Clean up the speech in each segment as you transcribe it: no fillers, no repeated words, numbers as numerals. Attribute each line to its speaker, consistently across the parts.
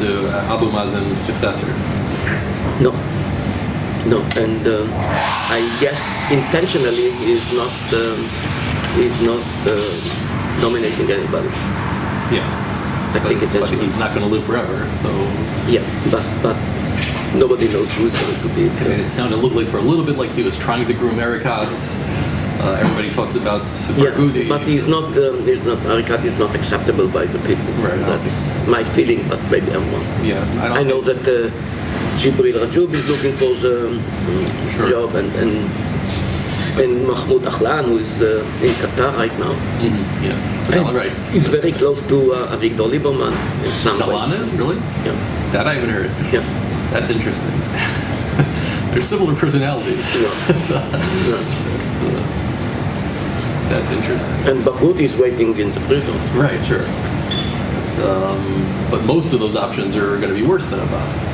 Speaker 1: as Abu Mazen's successor.
Speaker 2: No, and I guess intentionally he's not dominating anybody.
Speaker 1: Yes,
Speaker 2: I think
Speaker 1: but he's not going to live forever. So
Speaker 2: yeah, but nobody knows who's going to be.
Speaker 1: And it looked like for a little bit like he was trying to groom Erekat. Everybody talks about Barghouti.
Speaker 2: But he's not. Erekat is not acceptable by the people.
Speaker 1: Right.
Speaker 2: That's my feeling, but maybe I'm wrong.
Speaker 1: Yeah,
Speaker 2: I know that Jibril Rajoub is looking for the job, and Mahmoud Abbas, who is in Qatar right now.
Speaker 1: Mm-hmm. Yeah, right.
Speaker 2: He's very close to Avigdor Lieberman in some ways.
Speaker 1: Really?
Speaker 2: Yeah.
Speaker 1: That I haven't heard.
Speaker 2: Yeah.
Speaker 1: That's interesting. They're similar personalities. That's interesting.
Speaker 2: And Barghouti is waiting in the prison.
Speaker 1: Right, sure. But most of those options are going to be worse than Abbas.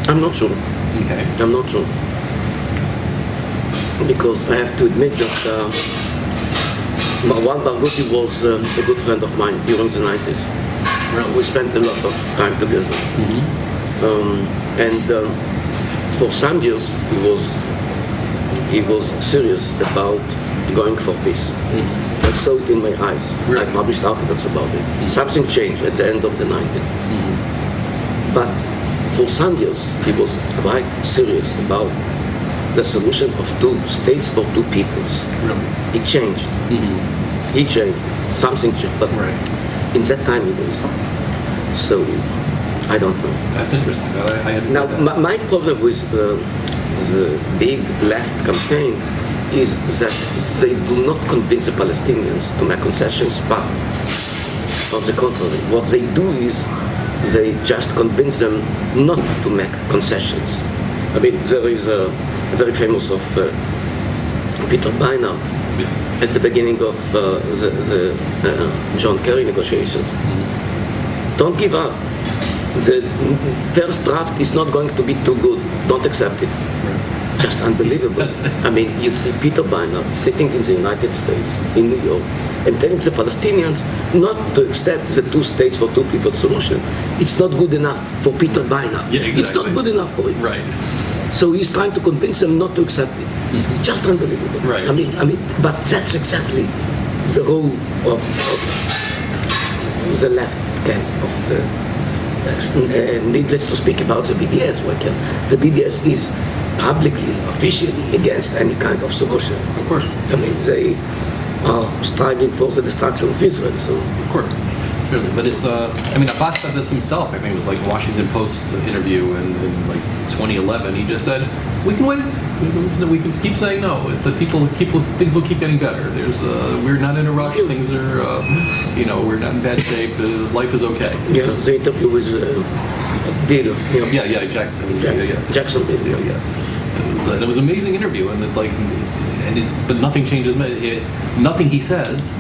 Speaker 2: I'm not sure.
Speaker 1: Okay.
Speaker 2: I'm not sure. Because I have to admit that Marwan Barghouti was a good friend of mine during the 90s.
Speaker 1: Really?
Speaker 2: We spent a lot of time together.
Speaker 1: Mm-hmm.
Speaker 2: For some years he was serious about going for peace.
Speaker 1: Mm-hmm.
Speaker 2: I saw it in my eyes.
Speaker 1: Really?
Speaker 2: I published articles about it.
Speaker 1: Mm-hmm.
Speaker 2: Something changed at the end of the 90s.
Speaker 1: Mm-hmm.
Speaker 2: But for some years he was quite serious about the solution of 2 states for 2 peoples.
Speaker 1: Really?
Speaker 2: It changed.
Speaker 1: Mm-hmm.
Speaker 2: He changed. Something changed. But in that time he was. So I don't know.
Speaker 1: That's interesting. I hadn't
Speaker 2: Now,
Speaker 1: heard that.
Speaker 2: my problem with the big left campaign is that they do not convince the Palestinians to make concessions, but on the contrary, what they do is they just convince them not to make concessions. I mean, there is a very famous of Peter Beinart at the beginning of the John Kerry negotiations.
Speaker 1: Mm-hmm.
Speaker 2: Don't give up. The first draft is not going to be too good. Don't accept it.
Speaker 1: Right.
Speaker 2: Just unbelievable. I mean, you see Peter Beinart sitting in the United States, in New York, and telling the Palestinians not to accept the 2 states for 2 people solution. It's not good enough for Peter Beinart.
Speaker 1: Yeah, exactly.
Speaker 2: It's not good enough for him.
Speaker 1: Right.
Speaker 2: So he's trying to convince them not to accept it.
Speaker 1: Mm-hmm.
Speaker 2: Just unbelievable.
Speaker 1: Right.
Speaker 2: I mean, but that's exactly the role of the left camp of the. Needless to speak about the BDS. The BDS is publicly, officially against any kind of solution.
Speaker 1: Of course.
Speaker 2: I mean, they are striving for the destruction of Israel. So.
Speaker 1: Of course. Certainly. But it's, Abbas said this himself. I think it was like Washington Post interview in like 2011. He just said, we can wait. We can keep saying no. It's that things will keep getting better. We're not in a rush. Things are, we're not in bad shape. Life is okay.
Speaker 2: Yeah, the interview with Bill.
Speaker 1: Yeah, Jackson.
Speaker 2: Jackson Bill.
Speaker 1: Yeah. It was an amazing interview, and but nothing changes. Nothing he says,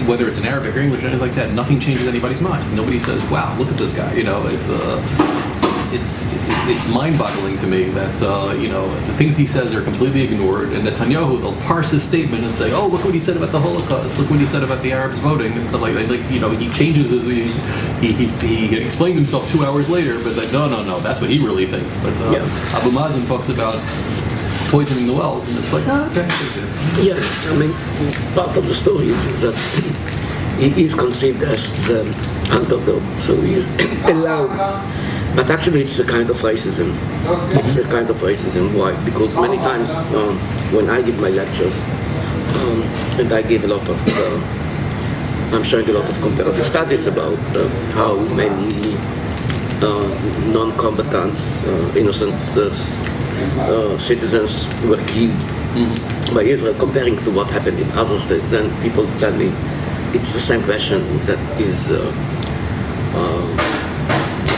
Speaker 1: whether it's in Arabic or English or anything like that, nothing changes anybody's minds. Nobody says, "Wow, look at this guy." It's mind-boggling to me that the things he says are completely ignored, and Netanyahu, they'll parse his statement and say, "Oh, look what he said about the Holocaust. Look what he said about the Arabs voting," and stuff like that. He changes he explained himself 2 hours later, but no, that's what he really thinks. But Abu Mazen talks about poisoning the wells, and it's like, okay.
Speaker 2: Yeah, I mean, part of the story is that he is conceived as the underdog, so he is allowed. But actually, it's a kind of racism. It's a kind of racism. Why? Because many times when I give my lectures, and I give a lot of, I'm showing a lot of comparative studies about how many non-combatants, innocent citizens were killed by Israel, comparing to what happened in other states. Then people tell me it's the same question that is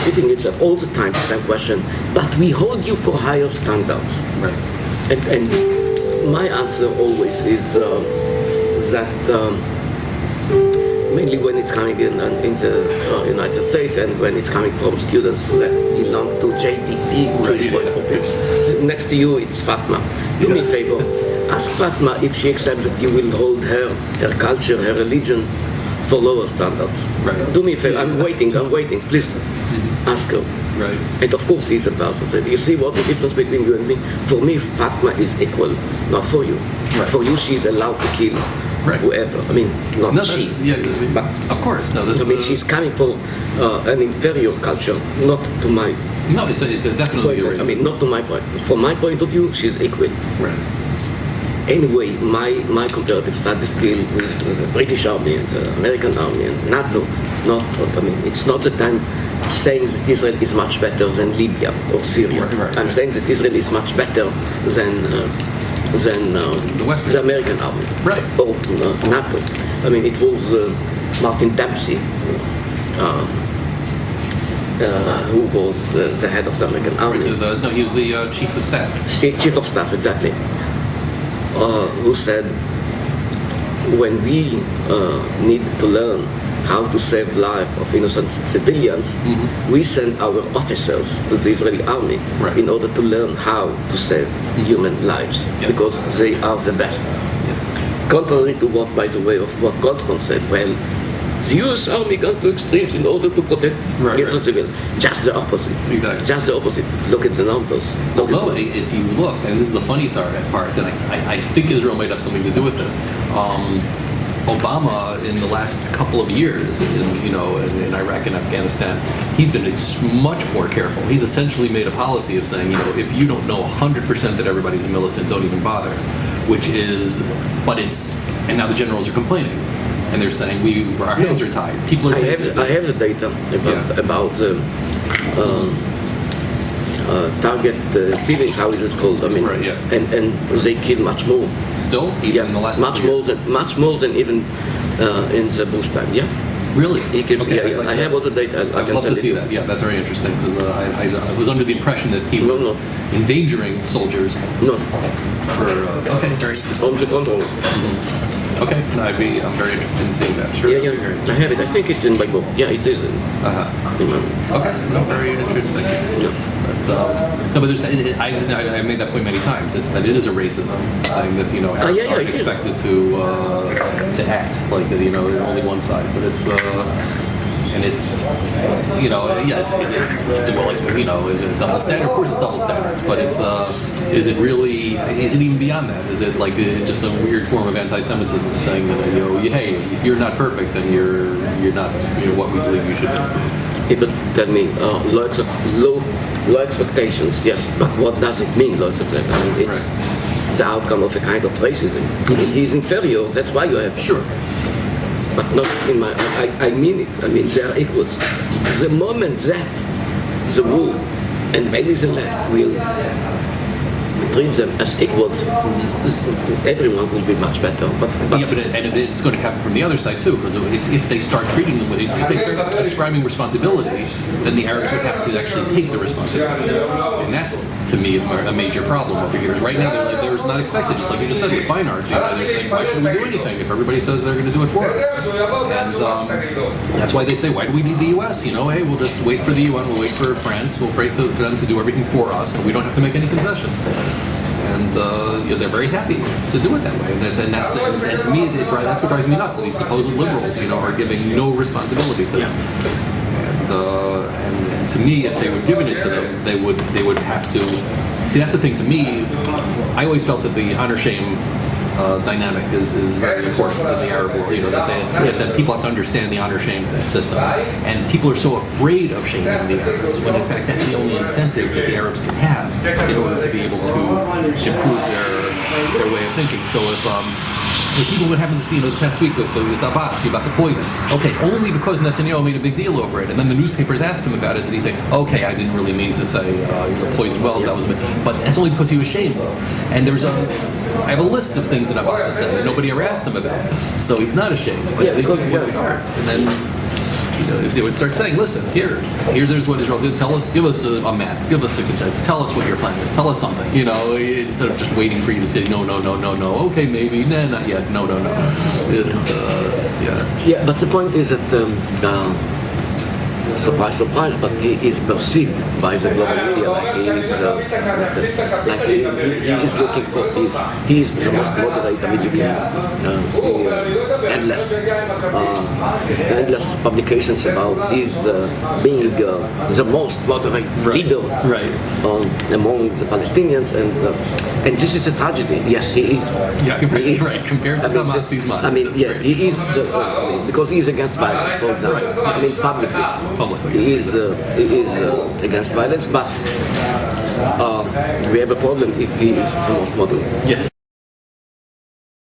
Speaker 2: repeating itself all the time, the same question, but we hold you for higher standards.
Speaker 1: Right.
Speaker 2: And my answer always is that mainly when it's coming in the United States and when it's coming from students that belong to JVP, Jewish Voice for Peace. Next to you, it's Fatma. Do me a favor. Ask Fatma if she accepts that you will hold her culture, her religion for lower standards.
Speaker 1: Right.
Speaker 2: Do me a favor, I'm waiting, please ask her.
Speaker 1: Right.
Speaker 2: And of course he's a person said, you see what the difference between you and me? For me, Fatma is equal, not for you.
Speaker 1: Right.
Speaker 2: For you, she's allowed to kill whoever. I mean, not
Speaker 1: No,
Speaker 2: she.
Speaker 1: but of course, no. That's
Speaker 2: I mean, she's coming from an inferior culture, not to my
Speaker 1: no. It's a definitely
Speaker 2: point.
Speaker 1: a
Speaker 2: I mean, not to my point. From my point of view, she's equal.
Speaker 1: right.
Speaker 2: Anyway, my comparative studies deal with the British Army and the American Army and NATO. I mean, it's not the time saying that Israel is much better than Libya or Syria. I'm saying that Israel is much better than the American Army.
Speaker 1: Right.
Speaker 2: Or NATO. I mean, it was Martin Dempsey who was the head of the American Army.
Speaker 1: No, he was the chief of staff.
Speaker 2: Chief of staff, exactly. Who said, when we need to learn how to save lives of innocent civilians, we send our officers to the Israeli army in order to learn how to save human lives, because they are the best. Contrary to what, by the way, of what Goldstone said, well, the US army gone to extremes in order to protect innocent civilians. Just the opposite.
Speaker 1: Exactly.
Speaker 2: Just the opposite. Look at the numbers.
Speaker 1: Although, if you look, and this is the funny part, and I think Israel might have something to do with this. Obama, in the last couple of years, in Iraq and Afghanistan, he's been much more careful. He's essentially made a policy of saying, if you don't know 100% that everybody's a militant, don't even bother. And now the generals are complaining. And they're saying our hands are tied. People are.
Speaker 2: I have the data about target killing. How is it called? I mean, and they kill much more.
Speaker 1: Still, even in the last
Speaker 2: much more than even in the Bush time. Yeah.
Speaker 1: Really?
Speaker 2: I have all the data.
Speaker 1: I'd love to see that. Yeah, that's very interesting because I was under the impression that he was endangering soldiers.
Speaker 2: No.
Speaker 1: Okay, very interesting.
Speaker 2: Under control.
Speaker 1: Okay, no, I'm very interested in seeing that. Sure.
Speaker 2: Yeah. I have it. I think it's in my book. Yeah, it is.
Speaker 1: Okay, no, very interesting. But there's I made that point many times that it is a racism, saying that Arabs aren't expected to act like only one side, but it's and it's is it double standard? Of course it's double standards, but it's is it even beyond that? Is it like just a weird form of anti-Semitism, saying that hey, if you're not perfect, then you're not what we believe you should be?
Speaker 2: But tell me, low expectations, yes, but what does it mean, low expectations? I mean, it's the outcome of a kind of racism. I mean, he's inferior, that's why you have.
Speaker 1: Sure.
Speaker 2: But not in my, I mean it, I mean, they are equals. The moment that the rule and maybe the left will treat them as equals, everyone will be much better. But
Speaker 1: it's going to happen from the other side too, because if they start treating them with, if they start ascribing responsibility, then the Arabs would have to actually take the responsibility, and that's to me a major problem over here. Right now they're not expected, just like you just said with Beinart. They're saying, why should we do anything if everybody says they're going to do it for us? And that's why they say, why do we need the U.S.? Hey, we'll just wait for the UN, we'll wait for France, we'll wait for them to do everything for us, and we don't have to make any concessions. And they're very happy to do it that way, and to me that's what drives me nuts. That these supposed liberals, are giving no responsibility to them. And to me, if they were giving it to them, they would have to. See, that's the thing. To me, I always felt that the honor shame dynamic is very important in the Arab world. That people have to understand the honor shame system, and people are so afraid of shaming the Arabs when in fact that's the only incentive that the Arabs can have in order to be able to improve their way of thinking. So if people would happen to see this past week with Abbas about the poison, okay, only because Netanyahu made a big deal over it, and then the newspapers asked him about it, and he said, okay, I didn't really mean to say poison wells, that was but that's only because he was shamed. And I have a list of things that Abbas has said that nobody ever asked him about, so he's not ashamed. But they would start, and then if they would start saying, listen, here's what Israel did, give us a map, give us a consent, tell us what your plan is, tell us something, instead of just waiting for you to say no, okay, maybe, nah, not yet, no. Yeah,
Speaker 2: but the point is that surprise, surprise, but he is perceived by the global media like he is looking for peace. He is the most moderate. I mean, you can see endless publications about his being the most moderate leader among the Palestinians, and this is a tragedy. Yes, he is.
Speaker 1: Yeah, compared to Hamas, he's moderate.
Speaker 2: I mean, yeah, he is because he is against violence, for example. I mean, publicly. He is against violence, but we have a problem if he is the most moderate.
Speaker 1: Yes.